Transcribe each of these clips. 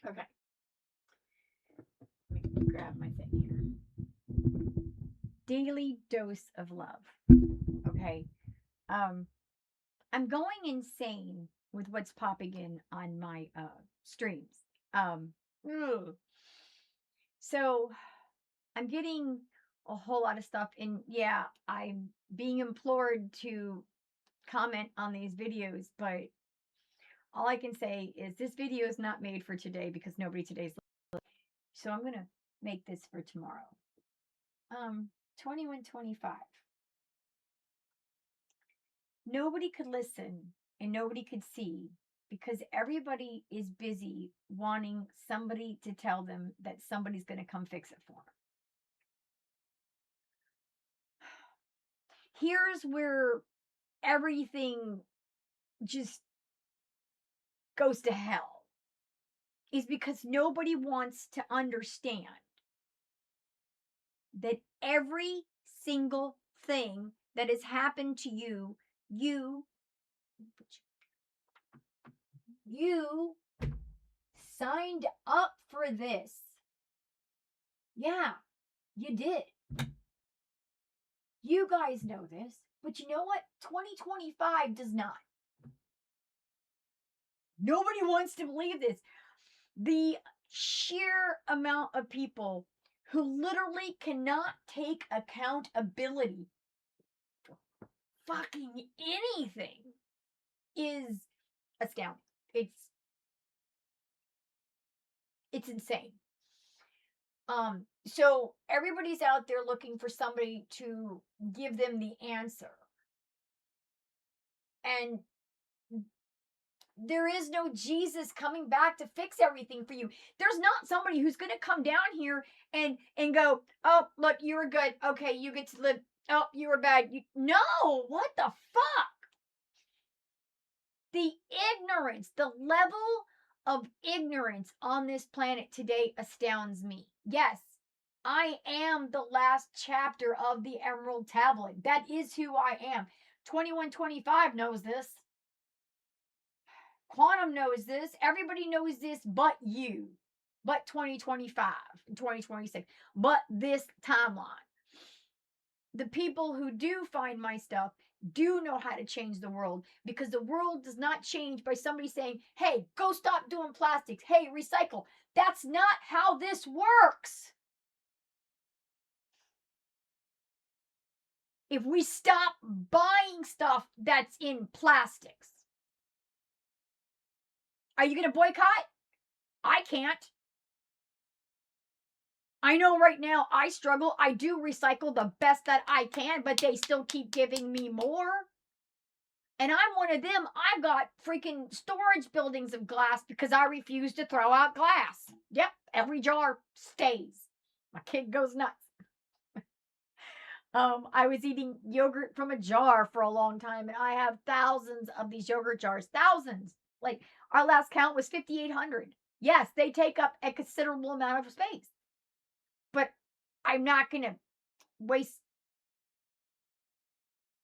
Okay. Let me grab my thing here. Daily dose of love. Okay. Um, I'm going insane with what's popping in on my streams. Um, ugh. So I'm getting a whole lot of stuff, and yeah, I'm being implored to comment on these videos, but all I can say is this video is not made for today because nobody today's. So I'm gonna make this for tomorrow. 2125. Nobody could listen and nobody could see because everybody is busy wanting somebody to tell them that somebody's going to come fix it for them. Here's where everything just goes to hell, is because nobody wants to understand that every single thing that has happened to you, you signed up for this. Yeah, you did. You guys know this, but you know what? 2025 does not. Nobody wants to believe this. The sheer amount of people who literally cannot take accountability for fucking anything is astounding. It's insane. So everybody's out there looking for somebody to give them the answer. And there is no Jesus coming back to fix everything for you. There's not somebody who's going to come down here and go, oh, look, you were good. Okay, you get to live. Oh, you were bad. No, what the fuck? The ignorance, the level of ignorance on this planet today astounds me. Yes, I am the last chapter of the Emerald Tablet. That is who I am. 2125 knows this. Quantum knows this. Everybody knows this but you. But 2025 and 2026. But this timeline. The people who do find my stuff do know how to change the world, because the world does not change by somebody saying, hey, go stop doing plastics. Hey, recycle. That's not how this works. If we stop buying stuff that's in plastics, are you going to boycott? I can't. I know right now I struggle. I do recycle the best that I can, but they still keep giving me more. And I'm one of them. I've got freaking storage buildings of glass because I refuse to throw out glass. Yep, every jar stays. My kid goes nuts. I was eating yogurt from a jar for a long time, and I have thousands of these yogurt jars. Thousands. Like, our last count was 5,800. Yes, they take up a considerable amount of space. But I'm not going to waste.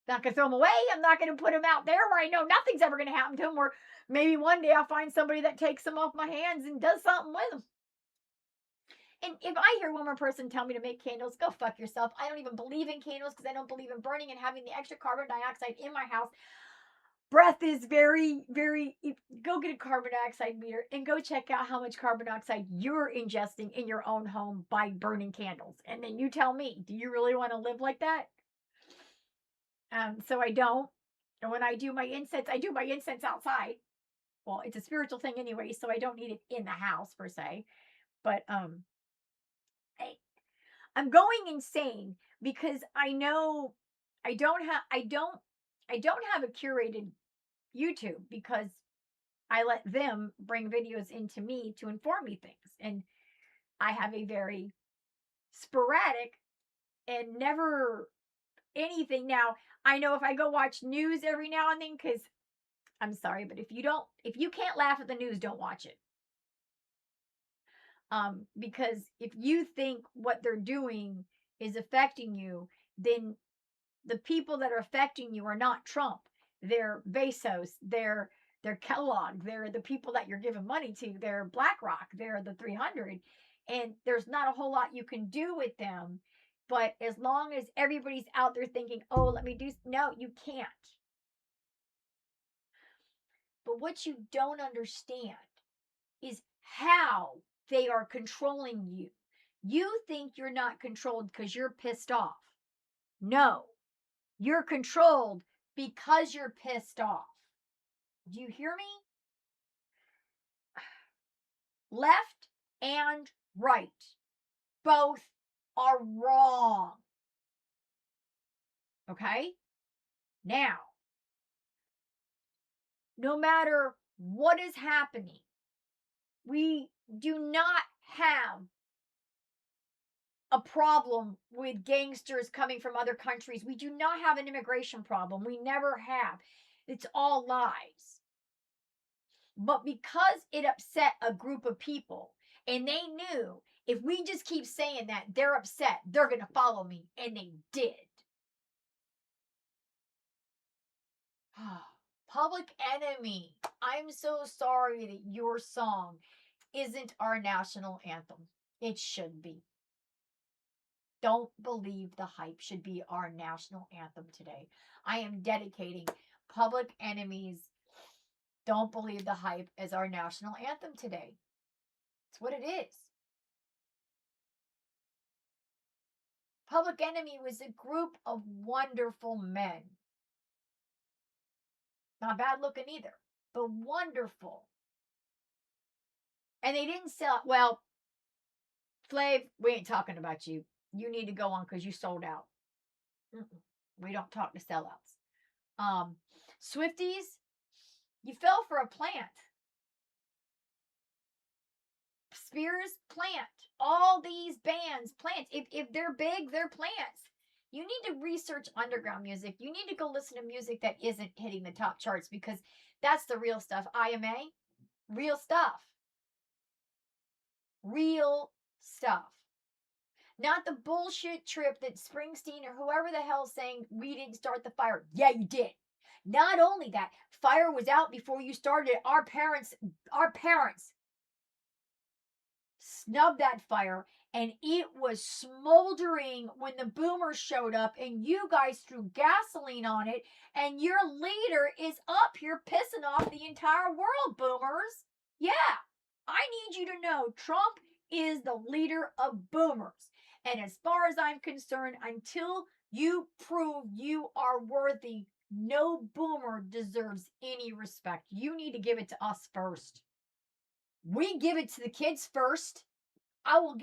Not going to throw them away. I'm not going to put them out there where I know nothing's ever going to happen to them. Or maybe one day I'll find somebody that takes them off my hands and does something with them. And if I hear one more person tell me to make candles, go fuck yourself. I don't even believe in candles because I don't believe in burning and having the extra carbon dioxide in my house. Breath is very, very. Go get a carbon dioxide meter and go check out how much carbon dioxide you're ingesting in your own home by burning candles. And then you tell me, do you really want to live like that? So I don't. And when I do my incense, I do my incense outside. Well, it's a spiritual thing anyway, so I don't need it in the house per se. But I'm going insane because I know I don't have a curated YouTube, because I let them bring videos into me to inform me things. And I have a very sporadic and never anything. Now, I know if I go watch news every now and then, because I'm sorry, but if you can't laugh at the news, don't watch it. Because if you think what they're doing is affecting you, then the people that are affecting you are not Trump. They're Bezos. They're They're Kellogg. They're the people that you're giving money to. They're BlackRock. They're the 300. And there's not a whole lot you can do with them. But as long as everybody's out there thinking, oh, let me do, no, you can't. But what you don't understand is how they are controlling you. You think you're not controlled because you're pissed off. No, you're controlled because you're pissed off. Do you hear me? Left and right, both are wrong. Okay? Now, no matter what is happening, we do not have a problem with gangsters coming from other countries. We do not have an immigration problem. We never have. It's all lies. But because it upset a group of people, and they knew if we just keep saying that they're upset, they're going to follow me. And they did. Public Enemy, I'm so sorry that your song isn't our national anthem. It should be. Don't Believe the Hype should be our national anthem today. I am dedicating Public Enemy's Don't Believe the Hype as our national anthem today. It's what it is. Public Enemy was a group of wonderful men. Not bad looking either, but wonderful. And they didn't sell, well, Flav, we ain't talking about you. You need to go on because you sold out. We don't talk to sellouts. Swifties, you fell for a plant. Spears, plant. All these bands, plants. If they're big, they're plants. You need to research underground music. You need to go listen to music that isn't hitting the top charts because that's the real stuff. IMA, real stuff. Real stuff. Not the bullshit trip that Springsteen or whoever the hell saying we didn't start the fire. Yeah, you did. Not only that, fire was out before you started it. Our parents snubbed that fire, and it was smoldering when the boomers showed up, and you guys threw gasoline on it, and your leader is up here pissing off the entire world, boomers. Yeah, I need you to know Trump is the leader of boomers. And as far as I'm concerned, until you prove you are worthy, no boomer deserves any respect. You need to give it to us first. We give it to the kids first. I will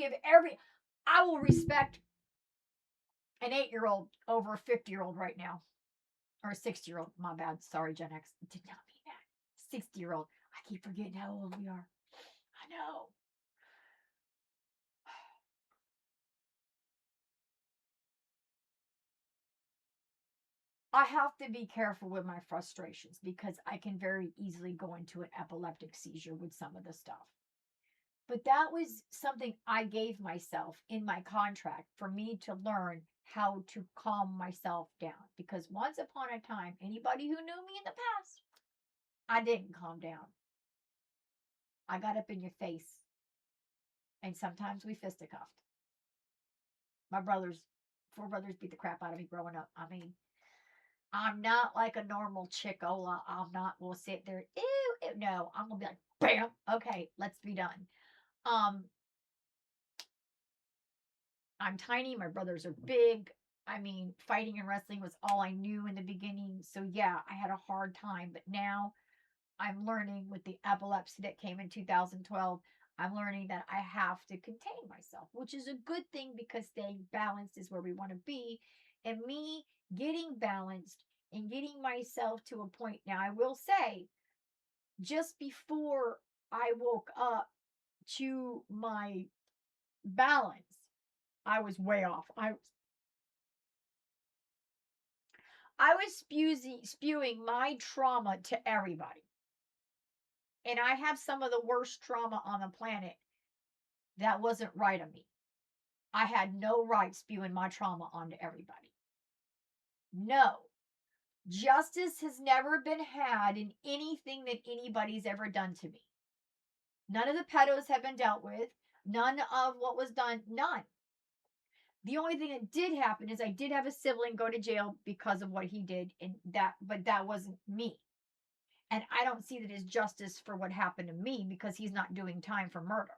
respect an 8-year-old over a 50-year-old right now. Or a 60-year-old. My bad. Sorry, Gen X. Did not mean that. 60-year-old. I keep forgetting how old we are. I know. I have to be careful with my frustrations because I can very easily go into an epileptic seizure with some of the stuff. But that was something I gave myself in my contract for me to learn how to calm myself down. Because once upon a time, anybody who knew me in the past, I didn't calm down. I got up in your face. And sometimes we fisticuffed. My brothers, 4 brothers beat the crap out of me growing up. I mean, I'm not like a normal chickola. I'm not, we'll sit there, ew. No, I'm going to be like, bam. Okay, let's be done. I'm tiny. My brothers are big. I mean, fighting and wrestling was all I knew in the beginning. So yeah, I had a hard time. But now I'm learning with the epilepsy that came in 2012, I'm learning that I have to contain myself, which is a good thing because staying balanced is where we want to be. And me getting balanced and getting myself to a point. Now, I will say, just before I woke up to my balance, I was way off. I was spewing my trauma to everybody. And I have some of the worst trauma on the planet that wasn't right of me. I had no right spewing my trauma onto everybody. No. Justice has never been had in anything that anybody's ever done to me. None of the pedos have been dealt with. None of what was done, none. The only thing that did happen is I did have a sibling go to jail because of what he did, but that wasn't me. And I don't see that as justice for what happened to me because he's not doing time for murder.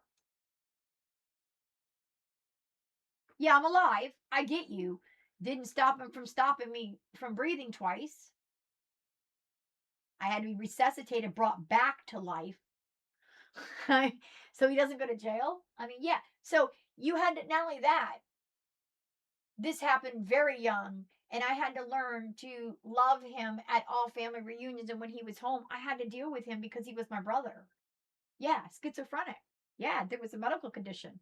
Yeah, I'm alive. I get you. Didn't stop him from stopping me from breathing twice. I had to be resuscitated, brought back to life. So he doesn't go to jail. I mean, yeah. So you had to, not only that, this happened very young, and I had to learn to love him at all family reunions. And when he was home, I had to deal with him because he was my brother. Yeah, schizophrenic. Yeah, there was a medical condition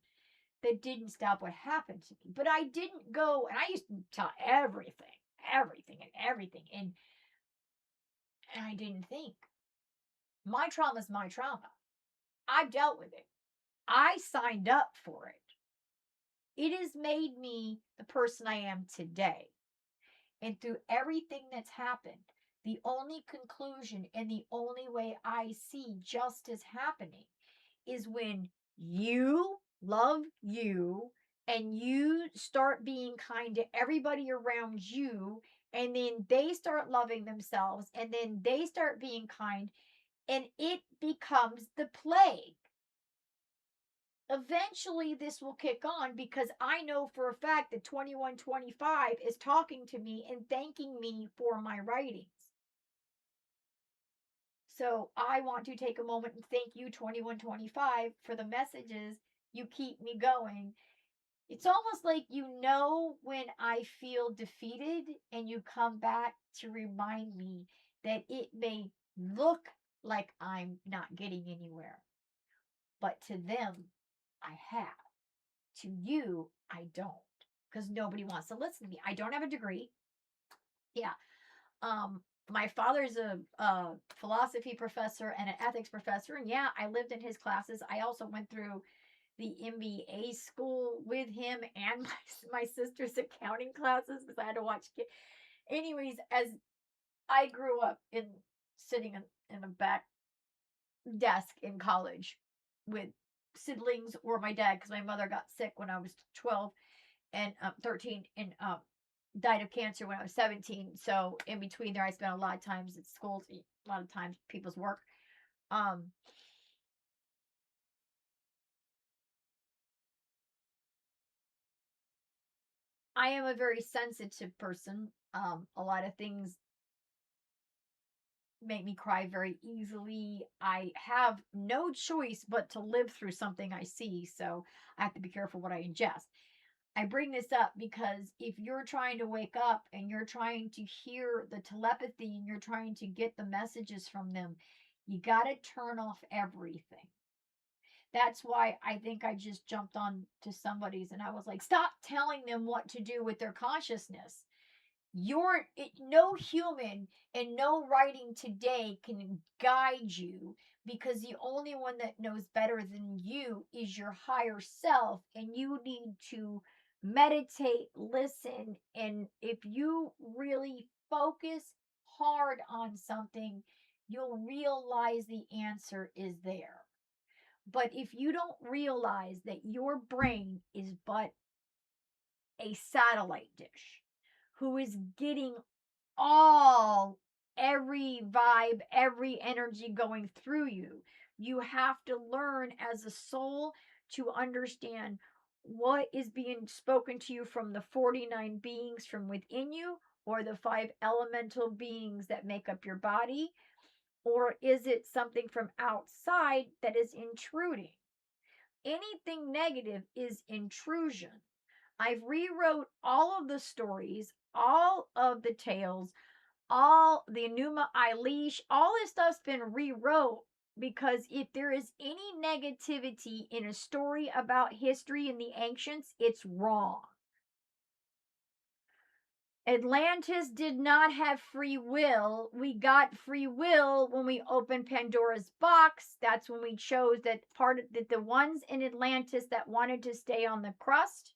that didn't stop what happened to me. But I didn't go, and I used to tell everything, and I didn't think. My trauma is my trauma. I've dealt with it. I signed up for it. It has made me the person I am today. And through everything that's happened, the only conclusion and the only way I see justice happening is when you love you and you start being kind to everybody around you, and then they start loving themselves, and then they start being kind, and it becomes the plague. Eventually this will kick on because I know for a fact that 2125 is talking to me and thanking me for my writings. So I want to take a moment and thank you, 2125, for the messages. You keep me going. It's almost like when I feel defeated and you come back to remind me that it may look like I'm not getting anywhere, but to them, I have. To you, I don't, because nobody wants to listen to me. I don't have a degree. Yeah. My father's a philosophy professor and an ethics professor, and yeah, I lived in his classes. I also went through the MBA school with him and my sister's accounting classes because I had to watch kids. Anyways, as I grew up sitting in a back desk in college with siblings or my dad because my mother got sick when I was 12 and 13 and died of cancer when I was 17. So in between there, I spent a lot of times at schools, a lot of times people's work. I am a very sensitive person. A lot of things make me cry very easily. I have no choice but to live through something I see, so I have to be careful what I ingest. I bring this up because if you're trying to wake up and you're trying to hear the telepathy and you're trying to get the messages from them, you got to turn off everything. That's why I think I just jumped on to somebody's and I was like, stop telling them what to do with their consciousness. No human and no writing today can guide you because the only one that knows better than you is your higher self, and you need to meditate, listen, and if you really focus hard on something, you'll realize the answer is there. But if you don't realize that your brain is but a satellite dish who is getting every vibe, every energy going through you, you have to learn as a soul to understand what is being spoken to you from the 49 beings from within you, or the 5 elemental beings that make up your body, or is it something from outside that is intruding? Anything negative is intrusion. I've rewrote all of the stories, all of the tales, all the Enuma Elish, all this stuff's been rewrote because if there is any negativity in a story about history in the ancients, it's wrong. Atlantis did not have free will. We got free will when we opened Pandora's box. That's when we chose that the ones in Atlantis that wanted to stay on the crust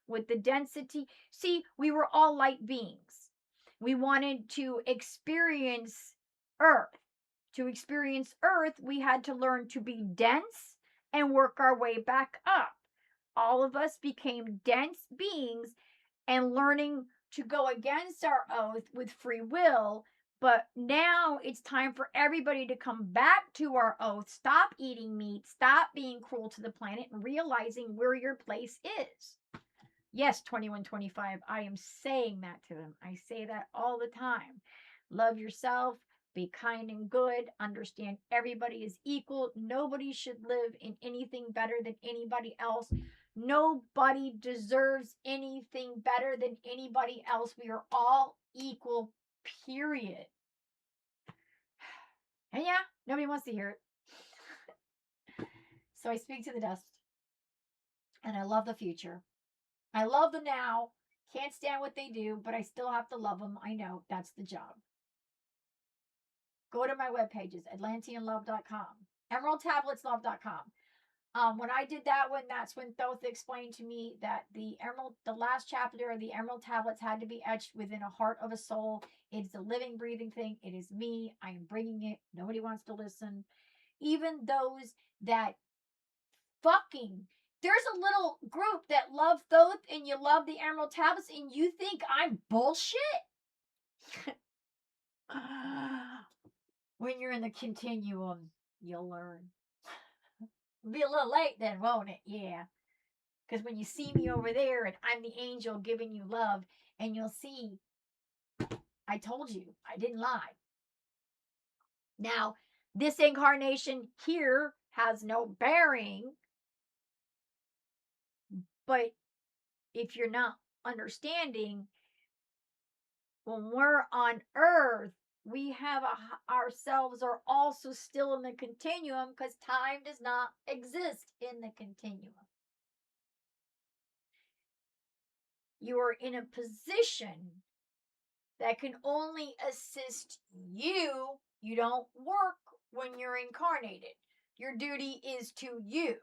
with the density. See, we were all light beings. We wanted to experience Earth. To experience Earth, we had to learn to be dense and work our way back up. All of us became dense beings and learning to go against our oath with free will. But now it's time for everybody to come back to our oath, stop eating meat, stop being cruel to the planet, and realizing where your place is. Yes, 2125, I am saying that to them. I say that all the time. Love yourself, be kind and good, understand everybody is equal. Nobody should live in anything better than anybody else. Nobody deserves anything better than anybody else. We are all equal, period. And yeah, nobody wants to hear it. So I speak to the dust. And I love the future. I love the now. Can't stand what they do, but I still have to love them. I know that's the job. Go to my web pages, atlanteanlove.com, emeraldtabletslove.com. When I did that one, that's when Thoth explained to me that the last chapter of the emerald tablets had to be etched within a heart of a soul. It's a living, breathing thing. It is me. I am bringing it. Nobody wants to listen. Even those that fucking, there's a little group that love Thoth and you love the emerald tablets and you think I'm bullshit? When you're in the continuum, you'll learn. Be a little late then, won't it? Yeah. Because when you see me over there and I'm the angel giving you love, and you'll see, I told you, I didn't lie. Now, this incarnation here has no bearing, but if you're not understanding, when we're on Earth, we have ourselves are also still in the continuum because time does not exist in the continuum. You are in a position that can only assist you. You don't work when you're incarnated. Your duty is to you.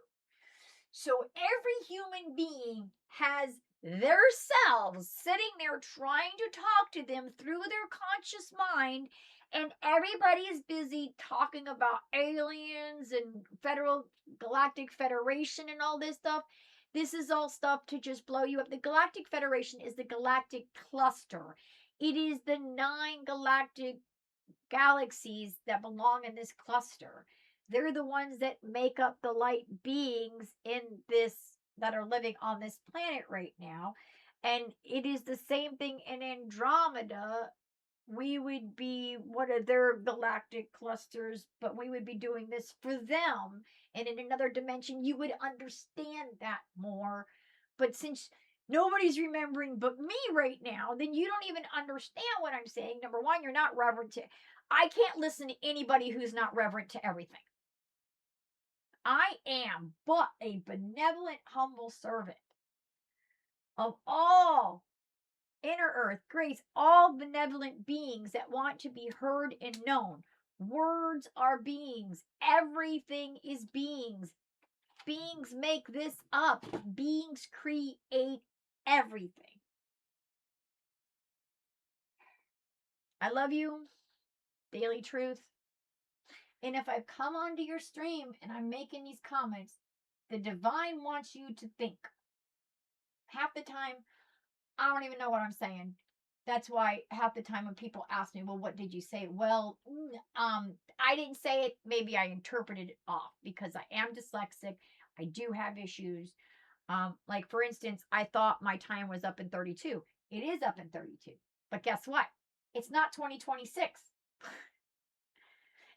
So every human being has their selves sitting there trying to talk to them through their conscious mind, and everybody is busy talking about aliens and Federal Galactic Federation and all this stuff. This is all stuff to just blow you up. The Galactic Federation is the Galactic Cluster. It is the 9 galactic galaxies that belong in this cluster. They're the ones that make up the light beings in this, that are living on this planet right now. And it is the same thing in Andromeda. We would be one of their galactic clusters, but we would be doing this for them. And in another dimension, you would understand that more. But since nobody's remembering but me right now, then you don't even understand what I'm saying. Number one, you're not reverent to, I can't listen to anybody who's not reverent to everything. I am but a benevolent, humble servant of all inner earth, grace, all benevolent beings that want to be heard and known. Words are beings. Everything is beings. Beings make this up. Beings create everything. I love you. Daily Truth. And if I've come onto your stream and I'm making these comments, the divine wants you to think. Half the time, I don't even know what I'm saying. That's why half the time when people ask me, well, what did you say? Well, I didn't say it. Maybe I interpreted it off because I am dyslexic. I do have issues. Like, for instance, I thought my time was up in 32. It is up in 32. But guess what? It's not 2026.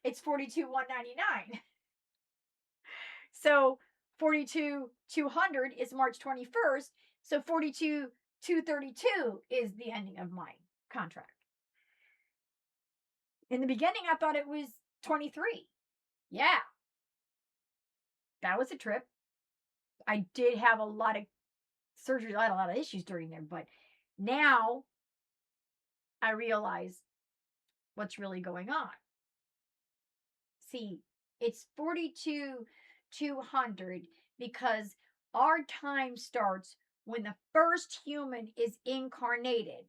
It's 42,199. So 42,200 is March 21st. So 42,232 is the ending of my contract. In the beginning, I thought it was 23. Yeah. That was a trip. I did have a lot of surgeries. I had a lot of issues during there. But now I realize what's really going on. See, it's 42,200 because our time starts when the first human is incarnated.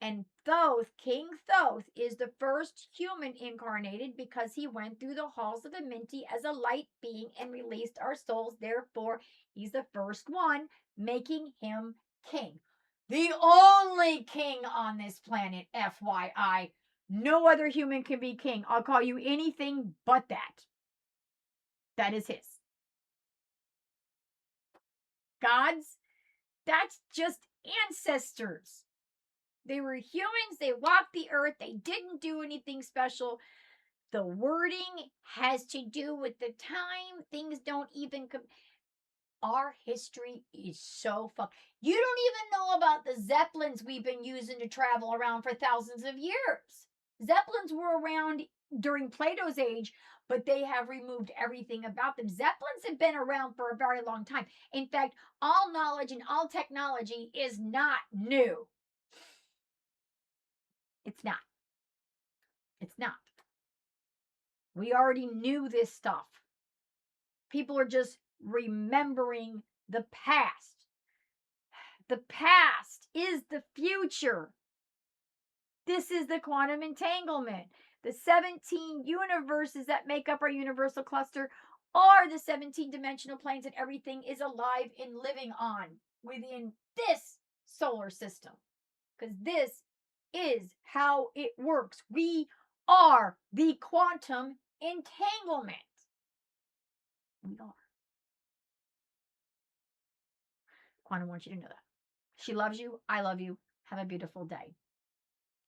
And Thoth, King Thoth, is the first human incarnated because he went through the halls of Amenti as a light being and released our souls. Therefore, he's the first one, making him king. The only king on this planet, FYI. No other human can be king. I'll call you anything but that. That is his. Gods, that's just ancestors. They were humans. They walked the earth. They didn't do anything special. The wording has to do with the time. Things don't even our history is so fun. You don't even know about the Zeppelins we've been using to travel around for thousands of years. Zeppelins were around during Plato's age, but they have removed everything about them. Zeppelins have been around for a very long time. In fact, all knowledge and all technology is not new. It's not. It's not. We already knew this stuff. People are just remembering the past. The past is the future. This is the quantum entanglement. The 17 universes that make up our universal cluster are the 17 dimensional planes that everything is alive and living on within this solar system. Because this is how it works. We are the quantum entanglement. We are. Quantum wants you to know that. She loves you. I love you. Have a beautiful day.